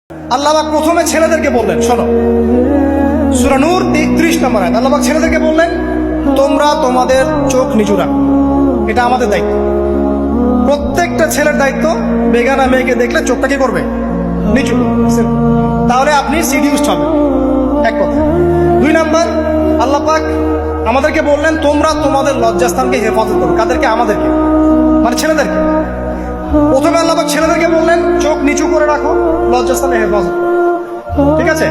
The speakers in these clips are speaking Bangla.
আল্লাহ পাক প্রথমে ছেলেদেরকে বললেন, শোনো সূরা নূর 30 নম্বর আয়াত। আল্লাহ পাক ছেলেদেরকে বললেন, তোমরা তোমাদের চোখ নিচু রাখো, এটা আমাদের দায়িত্ব। প্রত্যেকটা ছেলের দায়িত্ব বেগানা মেয়েকে দেখলে চোখটা কি করবে? নিচু। তাহলে আপনি সিডিউসড হবেন, এক কথা। 2 নাম্বার, আল্লাহ পাক আমাদেরকে বললেন, তোমরা তোমাদের লজ্জাস্থানকে হেফাজত করো। কাদেরকে? আমাদেরকে, মানে ছেলেদেরকে। প্রথমে আল্লাহ পাক ছেলেদেরকে বললেন, চোখ নিচু করে রাখো, লজ্জাস্থানে হেফাজত করো। ঠিক আছে?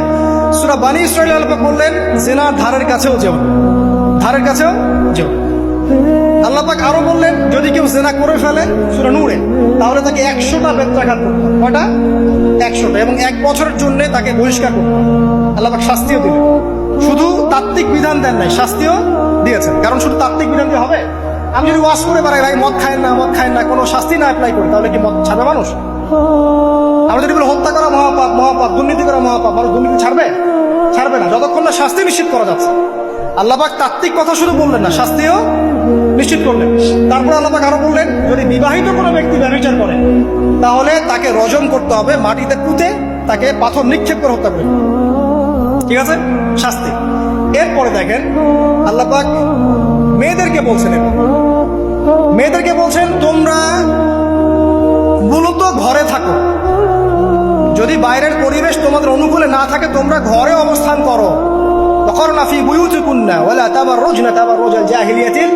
সূরা বানী ইসরাঈল আল্লাহ পাক বললেন, জিনার ধারের কাছেও যেও না, ধারের কাছেও যেও। আল্লাহ পাক আরো বললেন, যদি কেউ জিনা করে ফেলে সূরা নূরে, তাহলে তাকে 100টা বেত্রাঘাত করতে হবে। কয়টা? 100টা, এবং 1 বছরের জন্য তাকে বহিষ্কার করতে হবে। আল্লাহ পাক শাস্তিও দিলেন, শুধু তাত্ত্বিক বিধান দেন নাই, শাস্তিও দিয়েছেন। কারণ শুধু তাত্ত্বিক বিধান দিয়ে হবে? আমি যদি ওয়াজ করে বেড়াই, ভাই মদ খায় না, মদ খায় না, কোনো শাস্তি না অ্যাপ্লাই করি, তাহলে কি মদ ছাড়বে মানুষ? আমরা যদি বলি হত্যা করা মহাপাপ, মহাপাপ, দুর্নীতি করা মহাপাপ, মানুষ দুর্নীতি ছাড়বে? ছাড়বে না, যতক্ষণ না শাস্তি নিশ্চিত করা যাচ্ছে। আল্লাহ পাক তাত্ত্বিক কথা শুধু বললেন না, শাস্তিও নিশ্চিত করলেন। তারপর আল্লাহ পাক আরো বললেন, যদি বিবাহিত কোনো ব্যক্তি ব্যভিচার করে, তাহলে তাকে রজম করতে হবে, মাটিতে পুঁতে তাকে পাথর নিক্ষেপ করে হত্যা করে। ঠিক আছে? শাস্তি। এরপরে দেখেন আল্লাহ পাক মেয়েদেরকে বলছেন, মেয়েদেরকে বলছেন, তোমরা মূলত ঘরে থাকো। যদি বাইরের পরিবেশ তোমাদের অনুকূলে না থাকে, তোমরা ঘরে অবস্থান করো। ওয়াকরনা ফি বুয়ুতিকুন্না ওয়ালা তাবাররুজনা তাবাররুজাল জাহিলিয়াতিল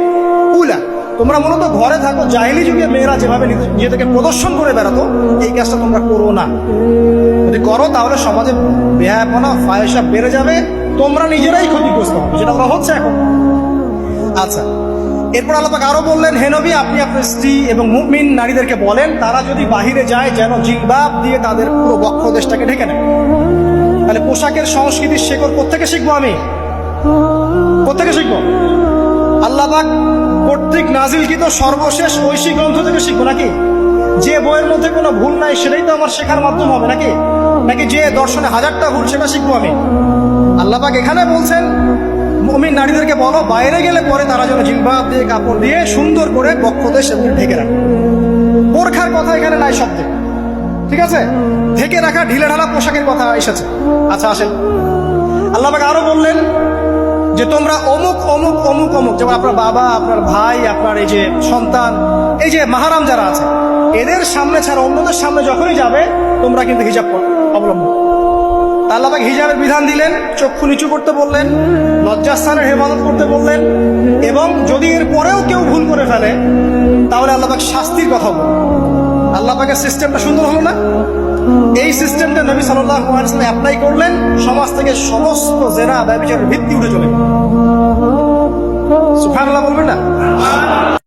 উলা। তোমরা মূলত ঘরে থাকো। জাহিলি যুগে মেয়েরা যেভাবে নিজেদেরকে প্রদর্শন করে বেড়াতো, এই কাজটা তোমরা করো না। যদি করো তাহলে সমাজে বেহায়াপনা, ফায়সা বেড়ে যাবে, তোমরা নিজেরাই ক্ষতিগ্রস্ত হবে, যেটা ওরা হচ্ছে এখন। আচ্ছা, এরপর আল্লাহ পাক আরো বললেন, হে নবী, আপনি আপনার স্ত্রী এবং মুমিন নারীদেরকে বলেন, তারা যদি বাহিরে যায় যেন জিলবাব দিয়ে তাদের পুরো বক্ষদেশটাকে ঢেকে নেয়। তাহলে পোশাকের সংস্কৃতির শেকড় কোত্থেকে শিখবো? আমি কোত্থেকে শিখবো? আল্লাহ পাক কর্তৃক নাজিলকৃত সর্বশেষ ঐশী গ্রন্থ থেকে শিখবো নাকি? যে বইয়ের মধ্যে কোনো ভুল নাই সেটাই তো আমার শেখার মাধ্যম হবে নাকি? নাকি যে দর্শনে 1000টা ভুল সেটা শিখবো আমি? আল্লাহ পাক এখানে বলছেন, মুমিন নারীদেরকে বলো, বাইরে গেলে পরে তারা যেন জিলবাব দিয়ে, কাপড় দিয়ে সুন্দর করে বক্ষদেশ ঢেকে রাখে। বোরখার কথা এখানে নাই শব্দে। ঠিক আছে? ঢেকে রাখা ঢিলে ঢালা পোশাকের কথা এসেছে। আচ্ছা, আসেন, আল্লাহ পাক আরো বললেন যে তোমরা অমুক অমুক অমুক অমুক, যেমন আপনার বাবা, আপনার ভাই, আপনার এই যে সন্তান, এই যে মাহারাম যারা আছে, এদের সামনে ছাড়া অন্যদের সামনে যখনই যাবে, তোমরা কিন্তু হিজাব অবলম্বন। আল্লাহ পাক হিজাবের বিধান দিলেন, চক্ষু নিচু করতে বললেন, লজ্জাস্থানের হেফাজত করতে বললেন, এবং যদি এর পরেও কেউ ভুল করে ফেলে, তাহলে আল্লাহ পাক শাস্তির কথা বললেন। আল্লাহ পাকের সিস্টেমটা সুন্দর হলো না? এই সিস্টেমটা নবী সাল্লাল্লাহু আলাইহি ওয়াসাল্লাম অ্যাপ্লাই করলেন, সমাজ থেকে সমস্ত জেনা ব্যভিচারের ভিত্তি উঠে চলে। সুবহানাল্লাহ বলবেন না?